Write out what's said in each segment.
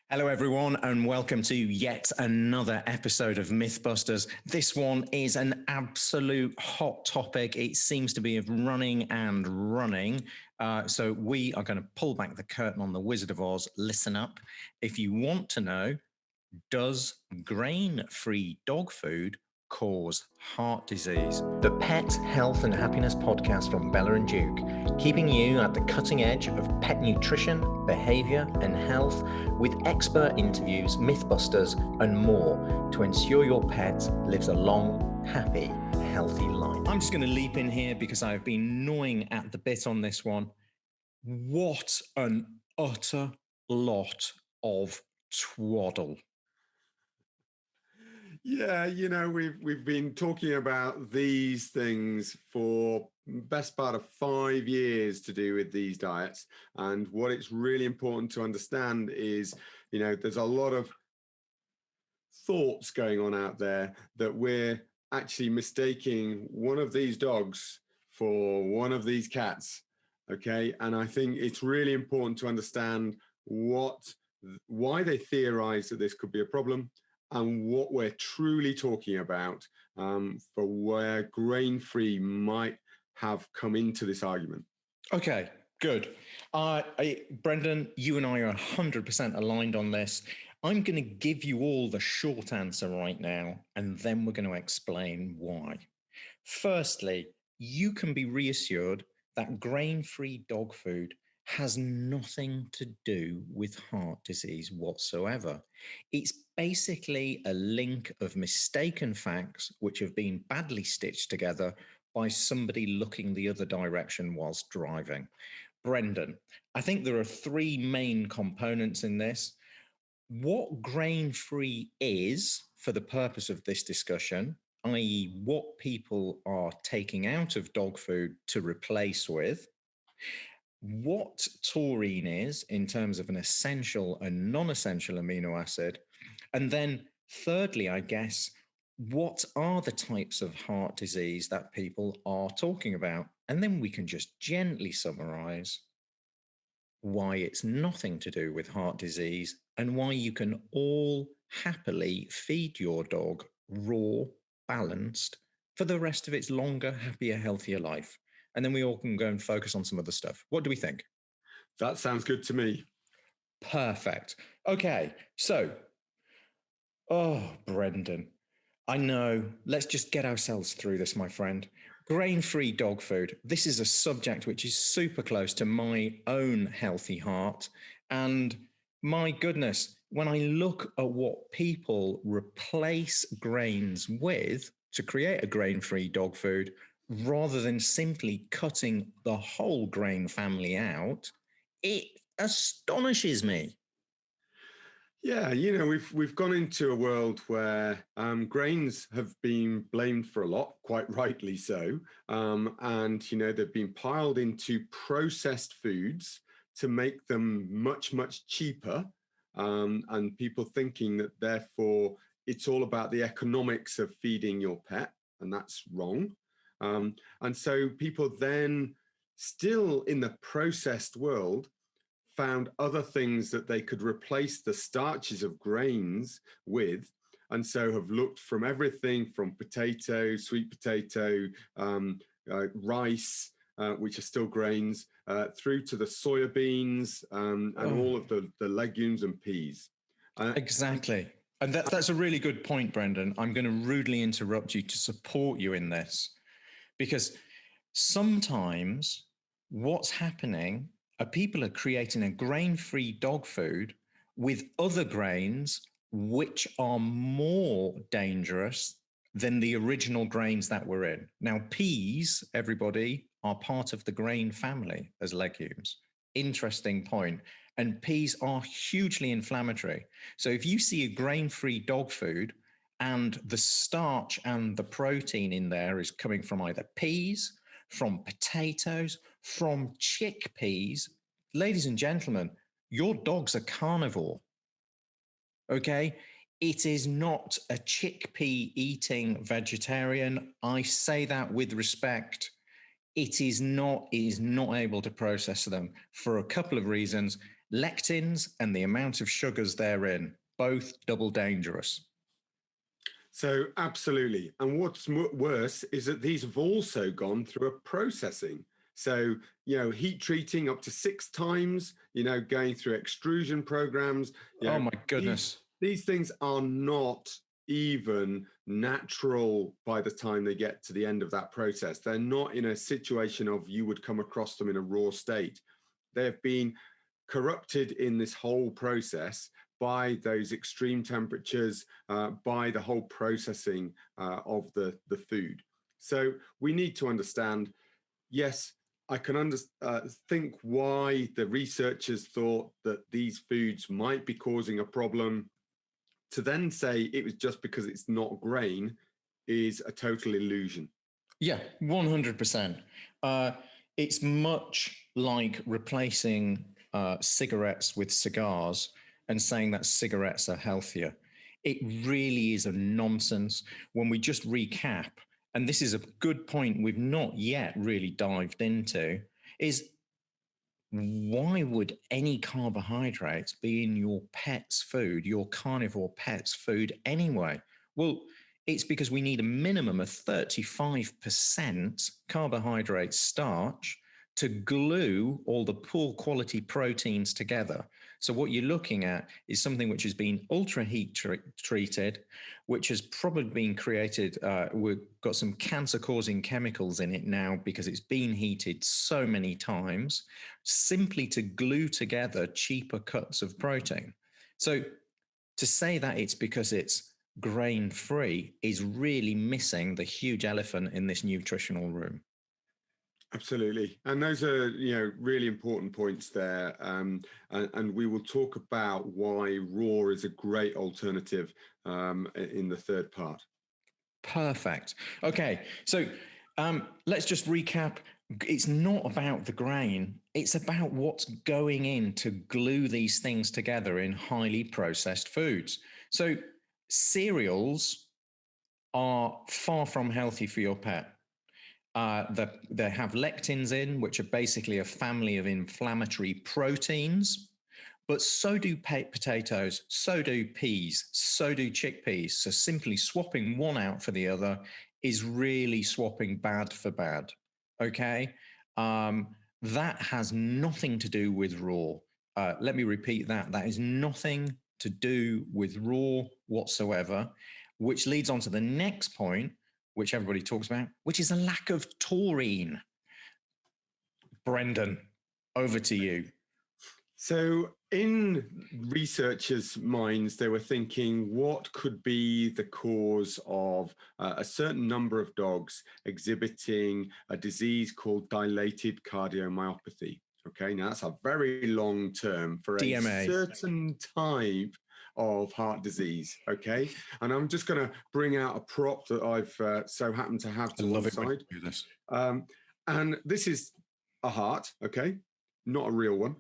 Hello, everyone, and welcome to yet another episode of Mythbusters. This one is an absolute hot topic. It seems to be running and running. So we are going to pull back the curtain on the Wizard of Oz. Listen up. If you want to know, does grain-free dog food cause heart disease? The Pet Health and Happiness podcast from Bella+Duke, keeping you at the cutting edge of pet nutrition, behavior, and health with expert interviews, mythbusters, and more to ensure your pet lives a long, happy, healthy life. I'm just going to leap in here because I've been gnawing at the bit on this one. What an utter lot of twaddle. Yeah, we've been talking about these things for best part of 5 years to do with these diets. And what it's really important to understand is, there's a lot of thoughts going on out there that we're actually mistaking one of these dogs for one of these cats. Okay. And I think it's really important to understand why they theorize that this could be a problem, and what we're truly talking about for where grain-free might have come into this argument. Okay, good. Brendan, you and I are 100% aligned on this. I'm going to give you all the short answer right now, and then we're going to explain why. Firstly, you can be reassured that grain-free dog food has nothing to do with heart disease whatsoever. It's basically a link of mistaken facts which have been badly stitched together by somebody looking the other direction whilst driving. Brendan, I think there are three main components in this. What grain-free is for the purpose of this discussion, i.e. what people are taking out of dog food to replace with, what taurine is in terms of an essential and non-essential amino acid, and then thirdly, I guess, what are the types of heart disease that people are talking about? And then we can just gently summarize why it's nothing to do with heart disease and why you can all happily feed your dog raw, balanced for the rest of its longer, happier, healthier life. And then we all can go and focus on some other stuff. What do we think? That sounds good to me. Perfect. Okay, so, Brendan, I know. Let's just get ourselves through this, my friend. Grain-free dog food. This is a subject which is super close to my own healthy heart. And my goodness, when I look at what people replace grains with to create a grain-free dog food, rather than simply cutting the whole grain family out, it astonishes me. Yeah, we've gone into a world where grains have been blamed for a lot, quite rightly so, and they've been piled into processed foods to make them much, much cheaper, and people thinking that therefore it's all about the economics of feeding your pet, and that's wrong. And so people then, still in the processed world, found other things that they could replace the starches of grains with, and so have looked from everything from potato, sweet potato, rice, which are still grains, through to the soybeans, and all of the legumes and peas. Exactly. And that's a really good point, Brendan. I'm going to rudely interrupt you to support you in this, because sometimes what's happening are people are creating a grain-free dog food with other grains which are more dangerous than the original grains that were in. Now, peas, everybody, are part of the grain family as legumes. Interesting point. And peas are hugely inflammatory. So if you see a grain-free dog food and the starch and the protein in there is coming from either peas, from potatoes, from chickpeas, ladies and gentlemen, your dog's a carnivore. Okay? It is not a chickpea eating vegetarian. I say that with respect. It is not able to process them for a couple of reasons. lectins and the amount of sugars therein, both double dangerous. So absolutely. And what's worse is that these have also gone through a processing. So, heat treating up to 6 times, going through extrusion programs. Oh my goodness. These things are not even natural by the time they get to the end of that process. They're not in a situation of you would come across them in a raw state. They have been corrupted in this whole process by those extreme temperatures, by the whole processing of the food. So we need to understand, yes, I can think why the researchers thought that these foods might be causing a problem. To then say it was just because it's not grain is a total illusion. Yeah, 100%. It's much like replacing cigarettes with cigars and saying that cigarettes are healthier. It really is a nonsense. When we just recap, and this is a good point we've not yet really dived into, is why would any carbohydrates be in your pet's food, your carnivore pet's food anyway? Well, it's because we need a minimum of 35% carbohydrate starch to glue all the poor quality proteins together. So what you're looking at is something which has been ultra heat treated, which has probably been created. We've got some cancer causing chemicals in it now because it's been heated so many times, simply to glue together cheaper cuts of protein. So to say that it's because it's grain free is really missing the huge elephant in this nutritional room. Absolutely. And those are, really important points there. And we will talk about why raw is a great alternative in the third part. Perfect. Okay. So let's just recap. It's not about the grain. It's about what's going in to glue these things together in highly processed foods. So cereals are far from healthy for your pet. They have lectins in, which are basically a family of inflammatory proteins, but so do potatoes, so do peas, so do chickpeas. So simply swapping one out for the other is really swapping bad for bad. Okay. That has nothing to do with raw. Let me repeat that. That is nothing to do with raw whatsoever, which leads on to the next point, which everybody talks about, which is a lack of taurine. Brendan, over to you. So in researchers' minds, they were thinking, what could be the cause of a certain number of dogs exhibiting a disease called dilated cardiomyopathy? Okay, now that's a very long term for DMA. A certain type of heart disease. Okay, and I'm just going to bring out a prop that I've so happened to have to one side. And this is a heart, okay, not a real one.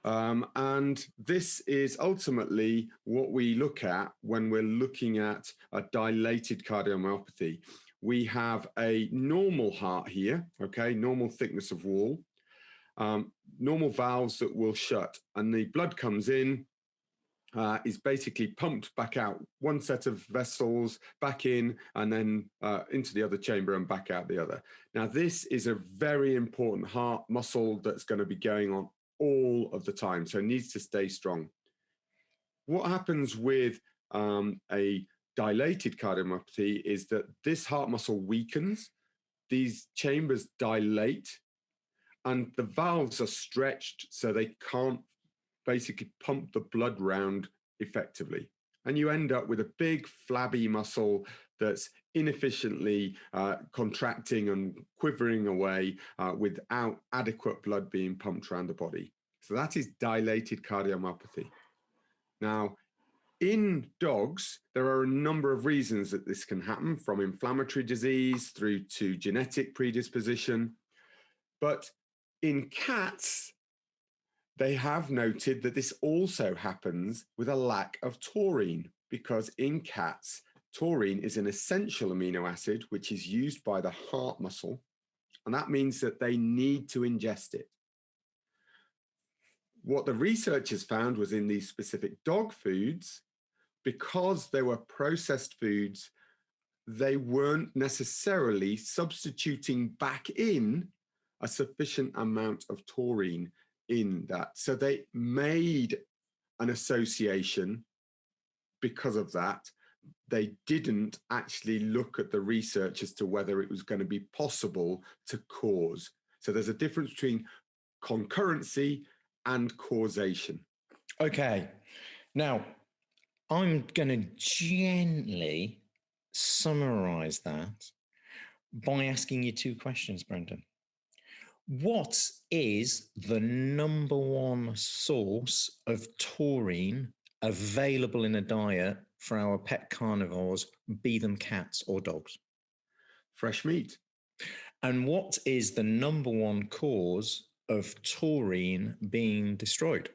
And this is ultimately what we look at when we're looking at a dilated cardiomyopathy. We have a normal heart here, okay, normal thickness of wall, normal valves that will shut, and the blood comes in, is basically pumped back out, one set of vessels back in, and then into the other chamber and back out the other. Now, this is a very important heart muscle that's going to be going on all of the time, so it needs to stay strong. What happens with a dilated cardiomyopathy is that this heart muscle weakens, these chambers dilate, and the valves are stretched so they can't basically pump the blood round effectively. And you end up with a big flabby muscle that's inefficiently contracting and quivering away without adequate blood being pumped around the body. So that is dilated cardiomyopathy. Now, in dogs, there are a number of reasons that this can happen, from inflammatory disease through to genetic predisposition. But in cats, they have noted that this also happens with a lack of taurine, because in cats, taurine is an essential amino acid which is used by the heart muscle, and that means that they need to ingest it. what the researchers found was in these specific dog foods, because they were processed foods, they weren't necessarily substituting back in a sufficient amount of taurine in that. So they made an association because of that. They didn't actually look at the research as to whether it was going to be possible to cause. So there's a difference between concurrency and causation. Okay. Now, I'm going to gently summarize that by asking you two questions, Brendan. What is the number one source of taurine available in a diet for our pet carnivores, be them cats or dogs? Fresh meat. And what is the number one cause of taurine being destroyed?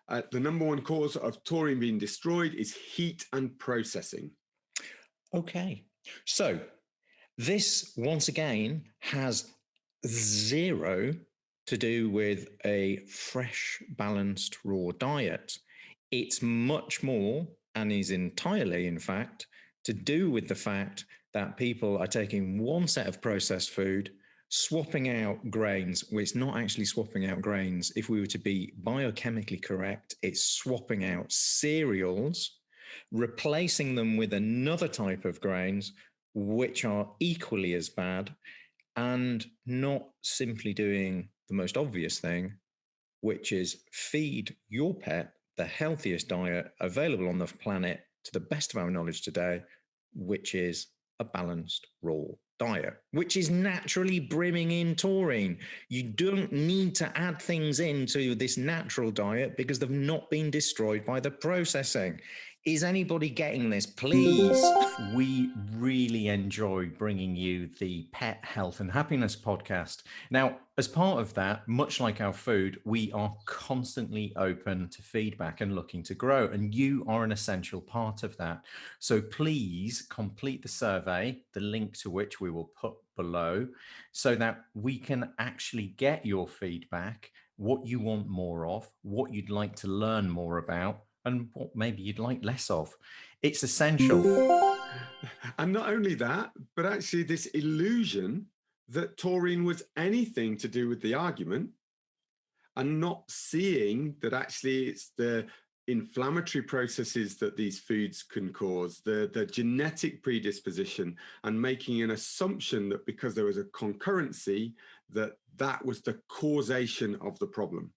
The number one cause of taurine being destroyed is heat and processing. Okay. So this, once again, has zero to do with a fresh, balanced, raw diet. It's much more, and is entirely, in fact, to do with the fact that people are taking one set of processed food, swapping out grains. Well, it's not actually swapping out grains. If we were to be biochemically correct, it's swapping out cereals, replacing them with another type of grains, which are equally as bad, and not simply doing the most obvious thing, which is feed your pet the healthiest diet available on the planet to the best of our knowledge today, which is a balanced raw diet, which is naturally brimming in taurine. You don't need to add things into this natural diet because they've not been destroyed by the processing. Is anybody getting this? Please. We really enjoy bringing you the Pet Health and Happiness podcast. Now, as part of that, much like our food, we are constantly open to feedback and looking to grow. And you are an essential part of that. So please complete the survey, the link to which we will put below, so that we can actually get your feedback, what you want more of, what you'd like to learn more about, and what maybe you'd like less of. It's essential. And not only that, but actually this illusion that taurine was anything to do with the argument, and not seeing that actually it's the inflammatory processes that these foods can cause, the genetic predisposition, and making an assumption that because there was a concurrency, that was the causation of the problem.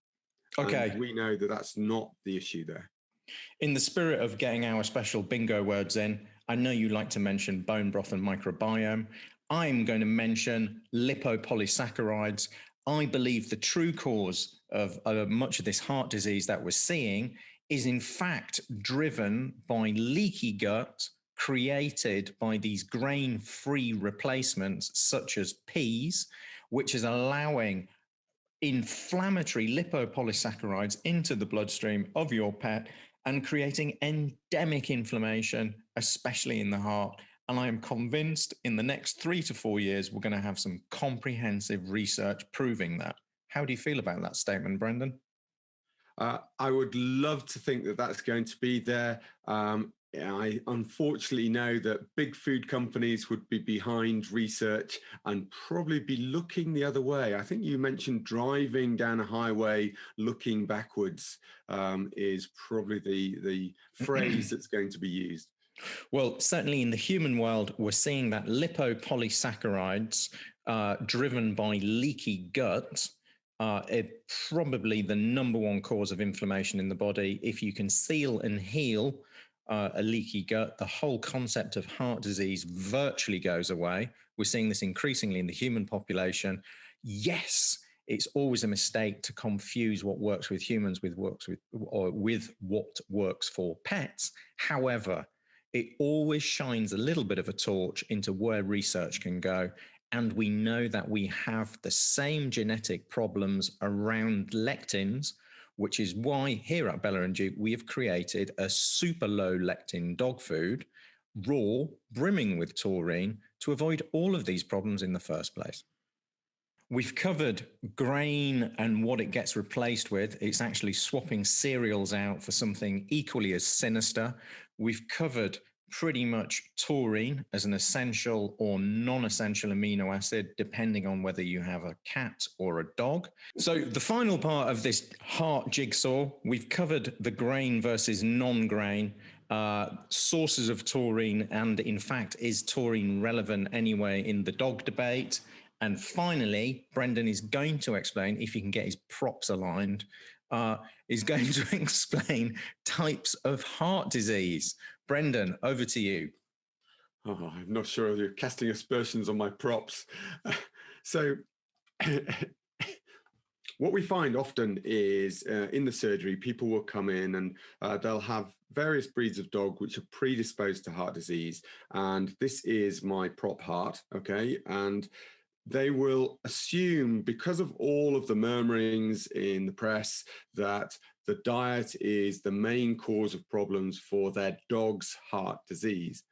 Okay. And we know that that's not the issue there. In the spirit of getting our special bingo words in, I know you like to mention bone broth and microbiome. I'm going to mention lipopolysaccharides. I believe the true cause of much of this heart disease that we're seeing is in fact driven by leaky gut created by these grain-free replacements such as peas, which is allowing inflammatory lipopolysaccharides into the bloodstream of your pet and creating endemic inflammation, especially in the heart. And I am convinced in the next 3 to 4 years, we're going to have some comprehensive research proving that. How do you feel about that statement, Brendan? I would love to think that that's going to be there. I unfortunately know that big food companies would be behind research and probably be looking the other way. I think you mentioned driving down a highway looking backwards is probably the phrase that's going to be used. Well, certainly in the human world, we're seeing that lipopolysaccharides driven by leaky gut probably the number one cause of inflammation in the body. If you can seal and heal a leaky gut, the whole concept of heart disease virtually goes away. We're seeing this increasingly in the human population. Yes, it's always a mistake to confuse what works with humans with what works for pets. However, it always shines a little bit of a torch into where research can go. And we know that we have the same genetic problems around lectins, which is why here at Bella+Duke, we have created a super low lectin dog food, raw, brimming with taurine, to avoid all of these problems in the first place. We've covered grain and what it gets replaced with. It's actually swapping cereals out for something equally as sinister. We've covered pretty much taurine as an essential or non-essential amino acid, depending on whether you have a cat or a dog. So the final part of this heart jigsaw, we've covered the grain versus non-grain, sources of taurine, and in fact, is taurine relevant anyway in the dog debate? And finally, Brendan is going to explain, if he can get his props aligned, is going to explain types of heart disease. Brendan, over to you. Oh, I'm not sure you're casting aspersions on my props. So what we find often is in the surgery, people will come in and they'll have various breeds of dog which are predisposed to heart disease. And this is my prop heart, okay? And they will assume, because of all of the murmurings in the press, that the diet is the main cause of problems for their dog's heart disease.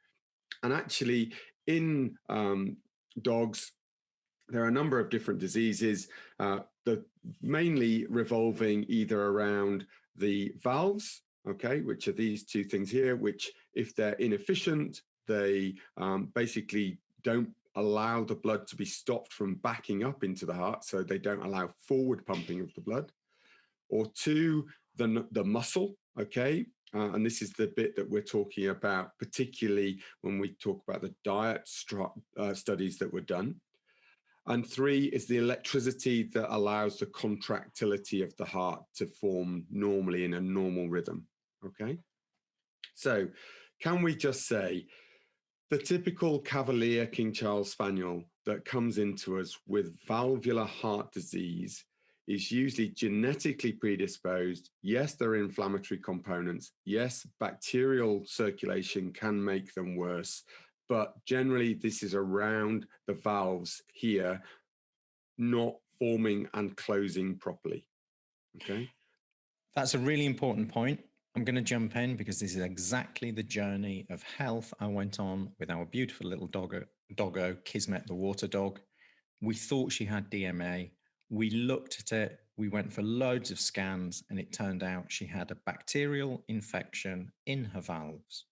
And actually, in dogs, there are a number of different diseases, that mainly revolving either around the valves, okay, which are these two things here, which if they're inefficient, they basically don't allow the blood to be stopped from backing up into the heart, so they don't allow forward pumping of the blood. Or two, the muscle, okay? And this is the bit that we're talking about, particularly when we talk about the diet studies that were done. And three is the electricity that allows the contractility of the heart to form normally in a normal rhythm, okay? So can we just say, the typical Cavalier King Charles Spaniel that comes into us with valvular heart disease is usually genetically predisposed. Yes, there are inflammatory components. Yes, bacterial circulation can make them worse. But generally, this is around the valves here, not forming and closing properly. Okay. That's a really important point. I'm going to jump in because this is exactly the journey of health I went on with our beautiful little doggo, Kismet the water dog. We thought she had DMA. We looked at it. We went for loads of scans, and it turned out she had a bacterial infection in her valves.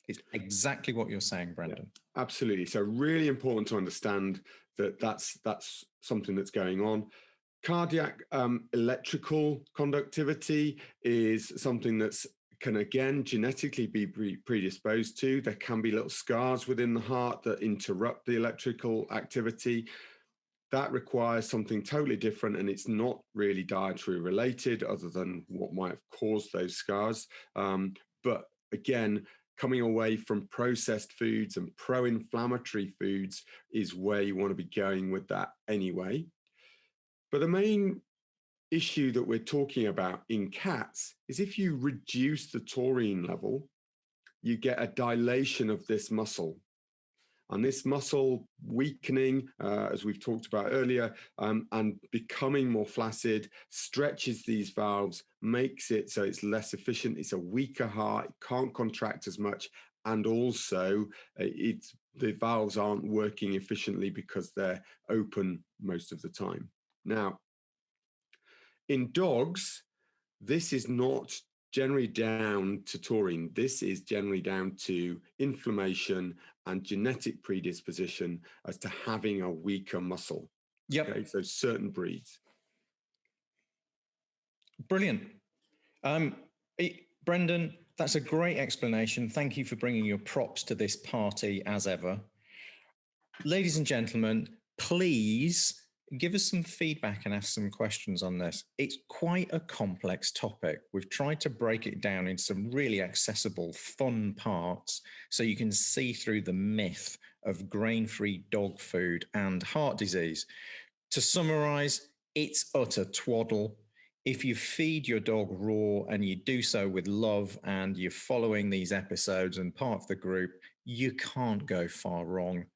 It's exactly what you're saying, Brendan. Yeah, absolutely. So really important to understand that that's something that's going on. Cardiac electrical conductivity is something that's can again genetically be predisposed to. There can be little scars within the heart that interrupt the electrical activity. That requires something totally different, and it's not really dietary related other than what might have caused those scars. But again, coming away from processed foods and pro-inflammatory foods is where you want to be going with that anyway. But the main issue that we're talking about in cats is if you reduce the taurine level, you get a dilation of this muscle. And this muscle weakening, as we've talked about earlier, and becoming more flaccid, stretches these valves, makes it so it's less efficient. It's a weaker heart, it can't contract as much, and also the valves aren't working efficiently because they're open most of the time. Now, in dogs, this is not generally down to taurine. This is generally down to inflammation and genetic predisposition as to having a weaker muscle. Yep. Okay, so certain breeds. Brilliant. Brendan, that's a great explanation. Thank you for bringing your props to this party as ever. Ladies and gentlemen, please give us some feedback and ask some questions on this. It's quite a complex topic. We've tried to break it down in some really accessible, fun parts so you can see through the myth of grain-free dog food and heart disease. To summarize, it's utter twaddle. If you feed your dog raw and you do so with love and you're following these episodes and part of the group, you can't go far wrong.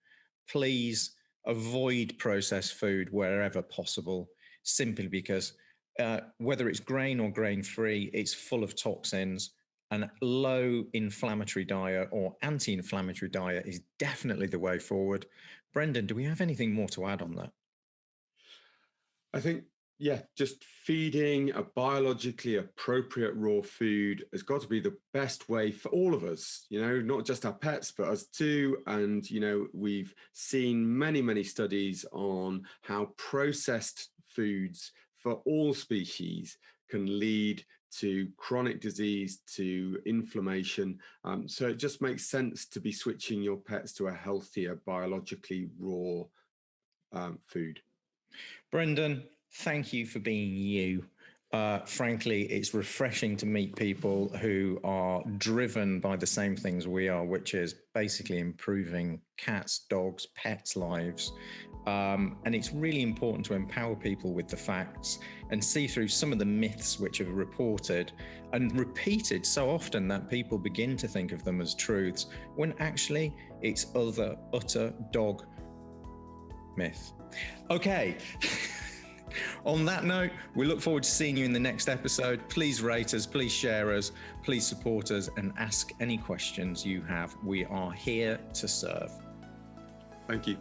Please avoid processed food wherever possible, simply because whether it's grain or grain-free, it's full of toxins. And low inflammatory diet or anti-inflammatory diet is definitely the way forward. Brendan, do we have anything more to add on that? I think, yeah, just feeding a biologically appropriate raw food has got to be the best way for all of us, not just our pets, but us too. And, we've seen many, many studies on how processed foods for all species can lead to chronic disease, to inflammation. So it just makes sense to be switching your pets to a healthier, biologically raw food. Brendan, thank you for being you. Frankly, it's refreshing to meet people who are driven by the same things we are, which is basically improving cats, dogs, pets' lives. And it's really important to empower people with the facts and see through some of the myths which are reported and repeated so often that people begin to think of them as truths, when actually it's utter dog myth. Okay. On that note, we look forward to seeing you in the next episode. Please rate us, please share us, please support us, and ask any questions you have. We are here to serve. Thank you.